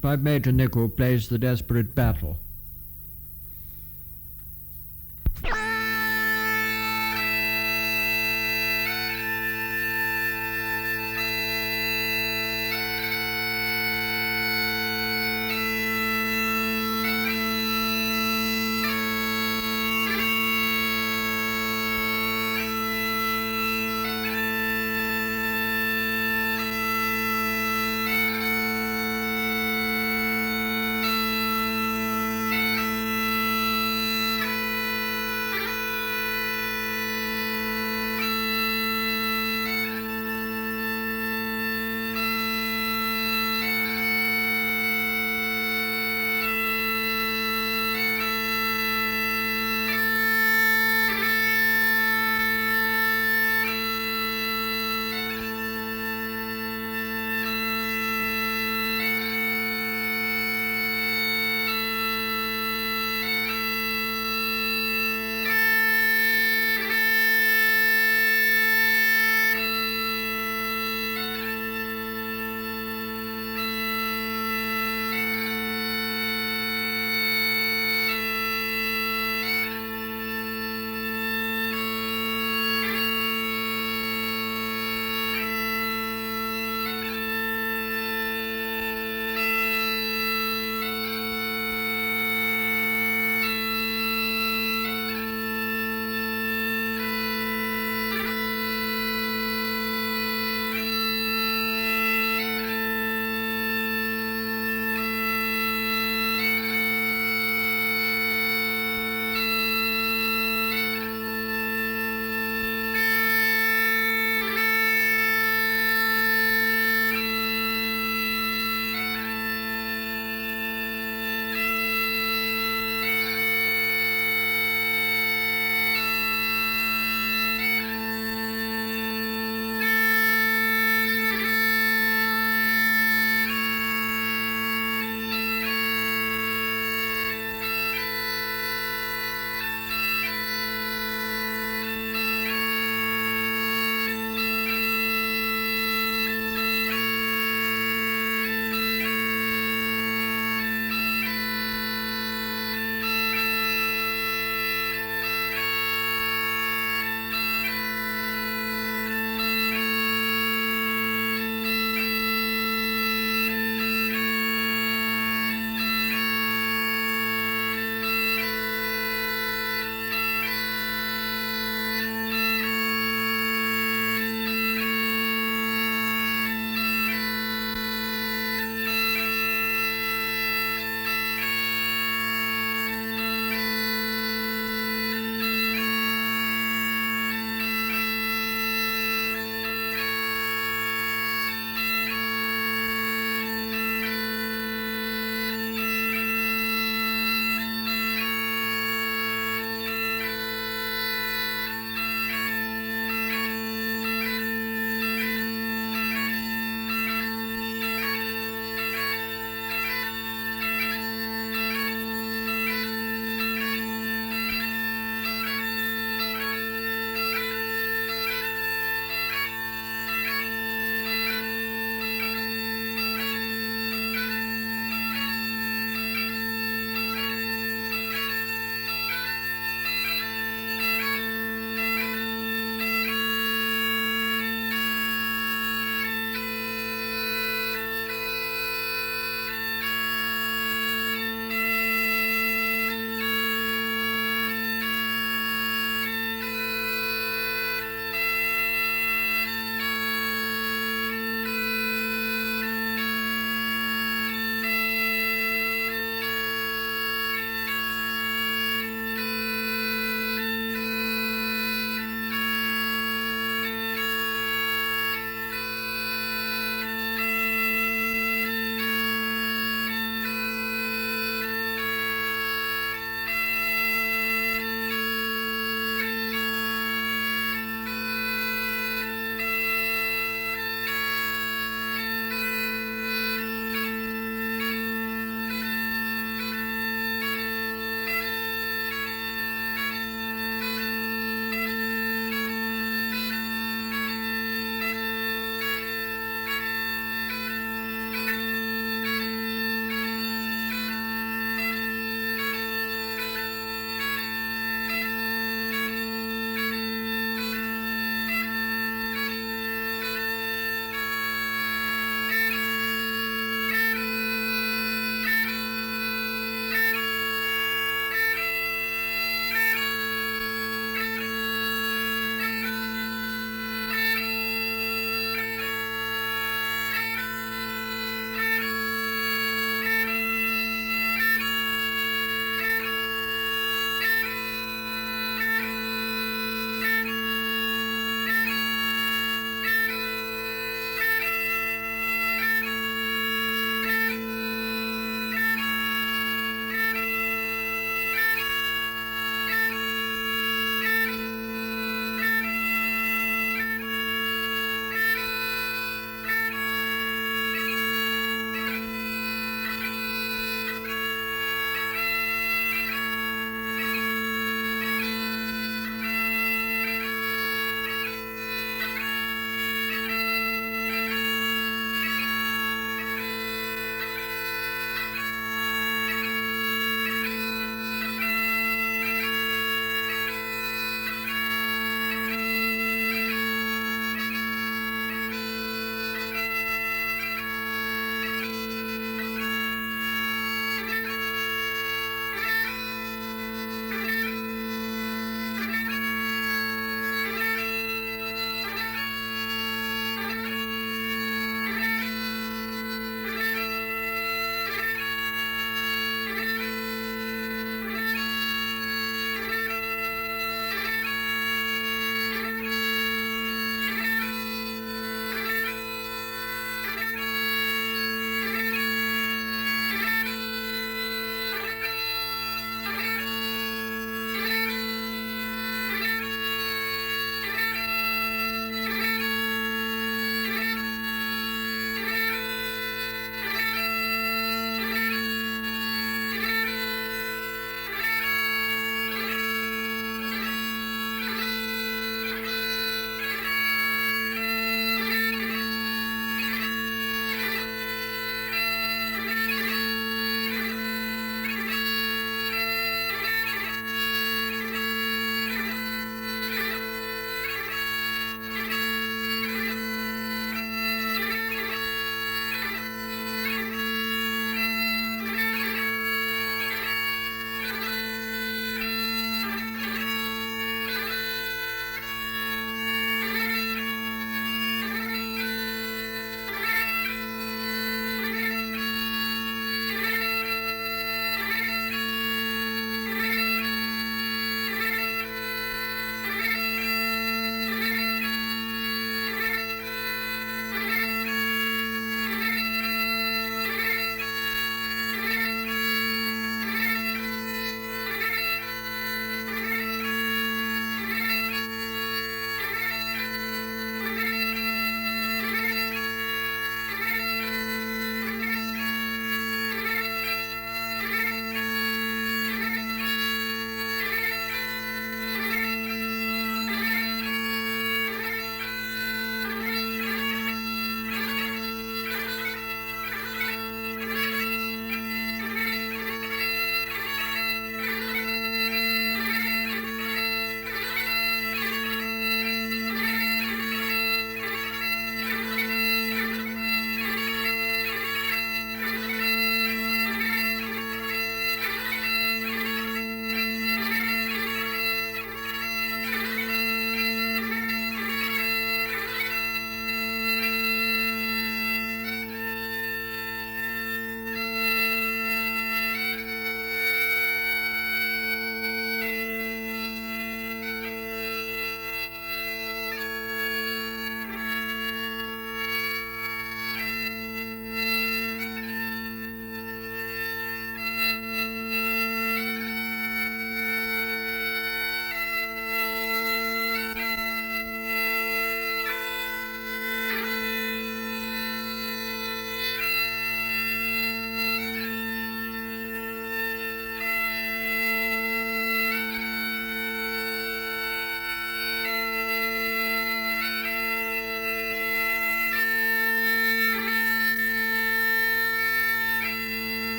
Pipe Major Nicol plays the desperate battle.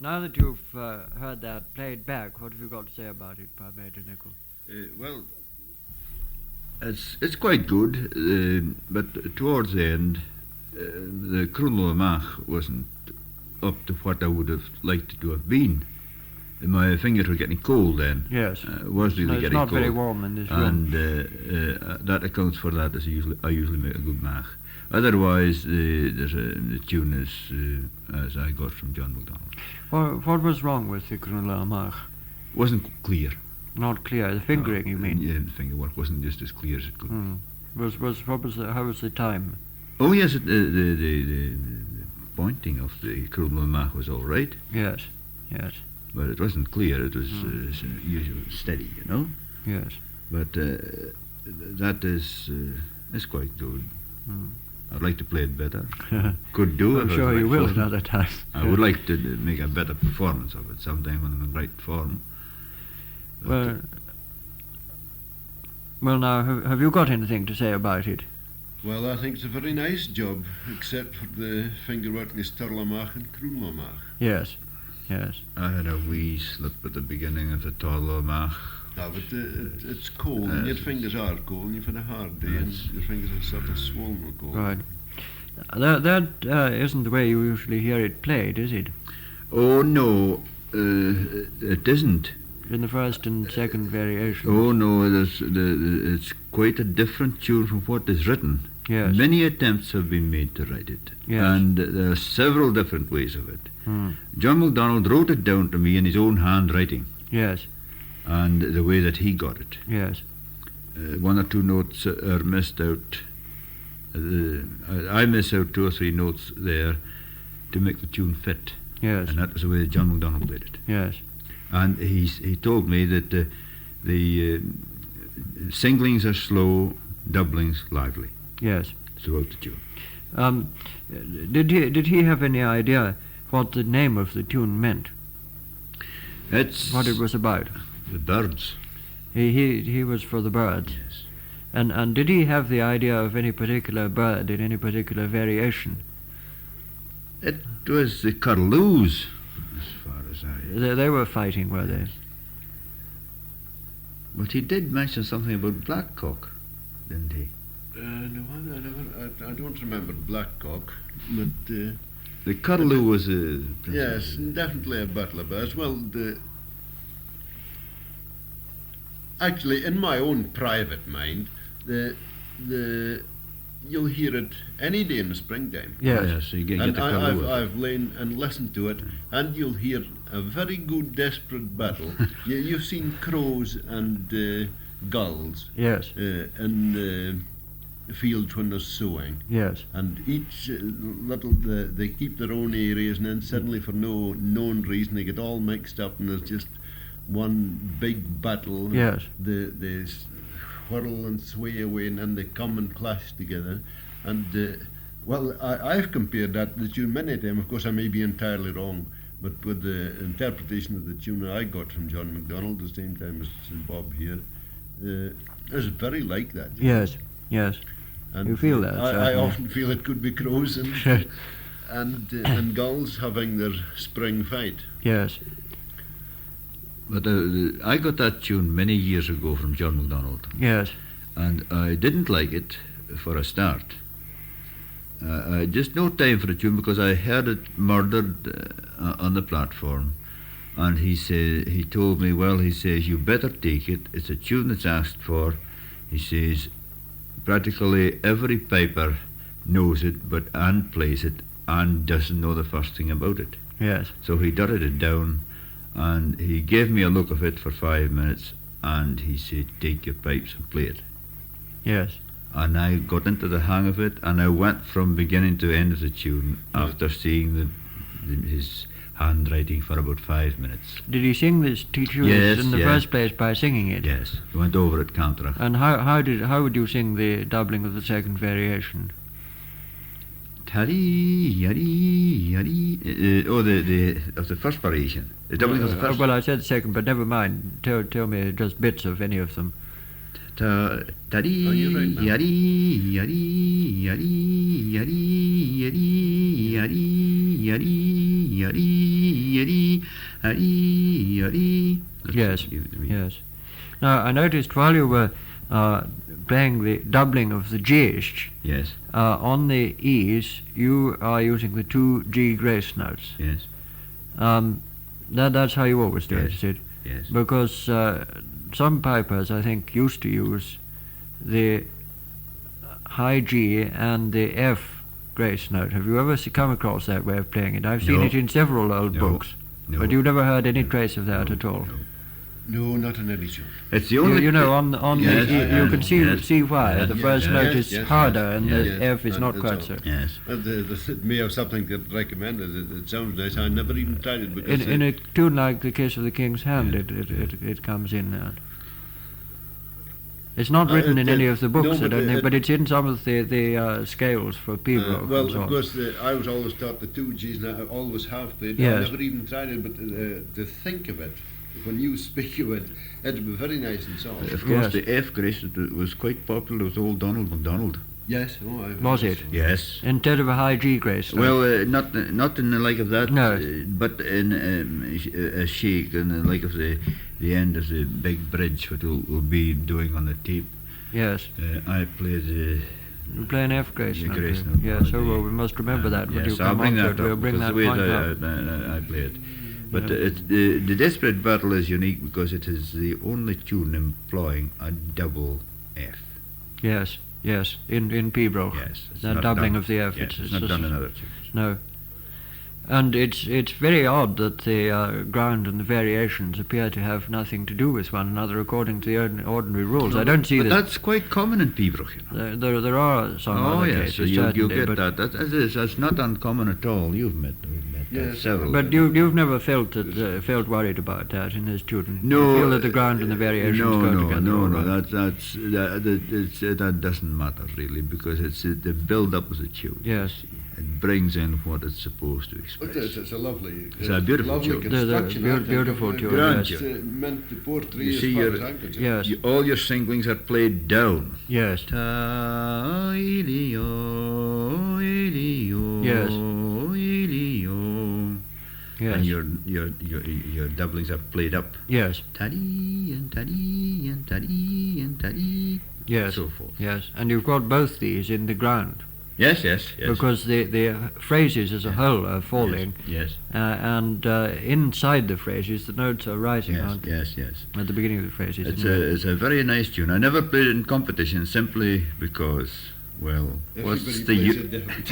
Now that you've heard that played back, what have you got to say about it, by Major Nicol? Well, it's quite good, but towards the end, the Crunlo Mach wasn't up to what I would have liked it to have been. My fingers were getting cold then. Yes. Was really it's getting not cold. very warm in this room. And that accounts for that. I usually make a good Mach. Otherwise, the tune is as I got from John MacDonald. What was wrong with the Crunlo Mach? Wasn't clear. Not clear. The fingering, you mean? Yeah, the finger work wasn't just as clear as it could. How was the time? Oh yes, the pointing of the Crunlo Mach was all right. Yes. But it wasn't clear. It was usual steady, you know. Yes. But that is quite good. I'd like to play it better. Could do. I'm sure you will another time. I would like to make a better performance of it sometime when I'm in right form. But well, now, have you got anything to say about it? Well, I think it's a very nice job, except for the fingerwork, the Sturlamach and Kroenlamach. Yes. I had a wee slip at the beginning of the Torlamach. No, but it's cold, and your fingers are cold, and you've had a hard day, and your fingers are sort of swollen with cold. Right. That isn't the way you usually hear it played, is it? Oh no, it isn't. In the first and second variations. Oh no, it's quite a different tune from what is written. Yes. Many attempts have been made to write it, yes. And there are several different ways of it. Hmm. John MacDonald wrote it down to me in his own handwriting. Yes. And the way that he got it. Yes. One or two notes are missed out. I miss out 2 or 3 notes there to make the tune fit. Yes. And that was the way that John MacDonald did it. Yes. And he told me that the singlings are slow, doublings lively. Yes. Throughout the tune. Did he have any idea what the name of the tune meant? It's what it was about? The birds. He was for the birds. Yes. And did he have the idea of any particular bird in any particular variation? It was the curlews, as far as I... They were fighting, were they? But he did mention something about blackcock, didn't he? No, I don't remember blackcock, but... the curlew was a... Yes, definitely a butler bird. Well, actually, in my own private mind, you'll hear it any day in the springtime. Yes, so you get and the curlew. I've lain and listened to it, and you'll hear a very good desperate battle. You've seen crows and gulls. Yes. In fields when they're sowing. Yes. And each they keep their own areas, and then suddenly, for no known reason, they get all mixed up, and there's just one big battle. Yes. They whirl and sway away, and then they come and clash together. And well, I've compared that to the tune many times. Of course, I may be entirely wrong, but with the interpretation of the tune I got from John MacDonald, the same time as Bob here, it's very like that. Yes. And you feel that? I often feel it could be crows and gulls having their spring fight. Yes. But I got that tune many years ago from John MacDonald. Yes. And I didn't like it for a start. I just no time for the tune because I heard it murdered on the platform. And he told me, well, he says, you better take it. It's a tune that's asked for. He says, practically every piper knows it, and plays it, and doesn't know the first thing about it. Yes. So he dotted it down, and he gave me a look of it for 5 minutes, and he said, take your pipes and play it. Yes. And I got into the hang of it, and I went from beginning to end of the tune after seeing his handwriting for about 5 minutes. Did he sing this tune in the first place by singing it? Yes, he went over it counter. And how would you sing the doubling of the second variation? Taddy, yaddy, yaddy. Of the first variation. The doubling of the first. Well, I said second, but never mind. Tell me just bits of any of them. Taddy, yaddy, yaddy, yaddy, yaddy, yaddy, yaddy, yaddy, Yes, yes. Now, I noticed while you were playing the doubling of the G-ish, Yes, on the E's, you are using the 2 G grace notes. yes, That's how you always do it, Yes. is it? yes. Because some pipers, I think, used to use the high G and the F grace note. Have you ever come across that way of playing it? I've seen No. it in several old No. books, No. but you've never heard any trace of that at all. No. No, not in any tune. It's the You, only. you know, on Yes, the, you can yes. see why. Yes, The yes, first yes, note is yes, harder yes, and yes, the F is and not that's quite all. so. Yes. It may have something to recommend it. It sounds nice. I never even tried it because In a tune like The Kiss of the King's Hand, it comes in there. It's not written in any of the books, no, I but don't think, it- but it's in some of the scales for Pembroke well, and so of on. course, I was always taught the 2 G's, and I always have played. Yes. I never even tried it, but to think of it, when you speak of it, it'd be very nice and soft. Of course, Yes. the F grace was quite popular with old Donald MacDonald. Yes, oh, I've Was heard it? so. Yes. Instead of a high G grace. note. Well, not in the like of that, No. but in a shake in the like of the end of the big bridge, what we'll be doing on the tape. Yes. I play the. You play an F grace The note. grace do you? note, Yes, the- we must remember that when yes, you I'll come bring on to that it. We'll up, bring because that the way point up. I play it. But Yeah. it's the Desperate Battle is unique because it is the only tune employing a double F. Yes, yes, in Pembroke. Yes, it's That not doubling done- of the F. Yes, it's not done in other tunes. No. And it's very odd that the ground and the variations appear to have nothing to do with one another according to the ordinary rules. I don't see But that. that's quite common in Pembroke, you know. There are some Oh other yes, cases, you certainly, get but, that. That's not uncommon at all. We've met Yes. several. But you've never felt felt worried about that in this student. No, You feel that the ground and the variations no, go no, together. no, all no. right. That doesn't matter really because it's the build up of the tune. Yes. It brings in what it's supposed to But express. it's a lovely, It's a beautiful lovely tune. construction. They're I think, beautiful of it. tune, Grand It's tune. meant to portray You as see far your- as I'm concerned. Yes. All your singlings are played down. Yes. Ta ilio, ilio, Yes. ilio. Yes. And your doublings are played up. Yes. Taddy and taddy and taddy and taddy. Yes. So forth. Yes. And you've got both these in the ground Yes, yes, yes. because the phrases as a whole are falling, Yes, and inside the phrases the notes are rising, yes, aren't they? yes, yes. At the beginning of the phrases. It's a very nice tune. I never played it in competition simply because, well, what's Everybody the plays it different.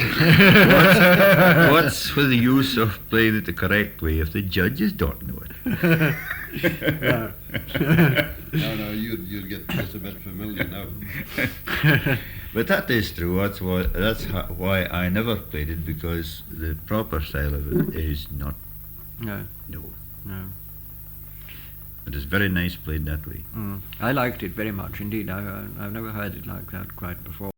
what's for the use of playing it the correct way if the judges don't know it? No, you'd get just a bit familiar now. But that is true. Why I never played it because the proper style of it is not. No. No. No. It is very nice played that way. I liked it very much indeed. I've never heard it like that quite before.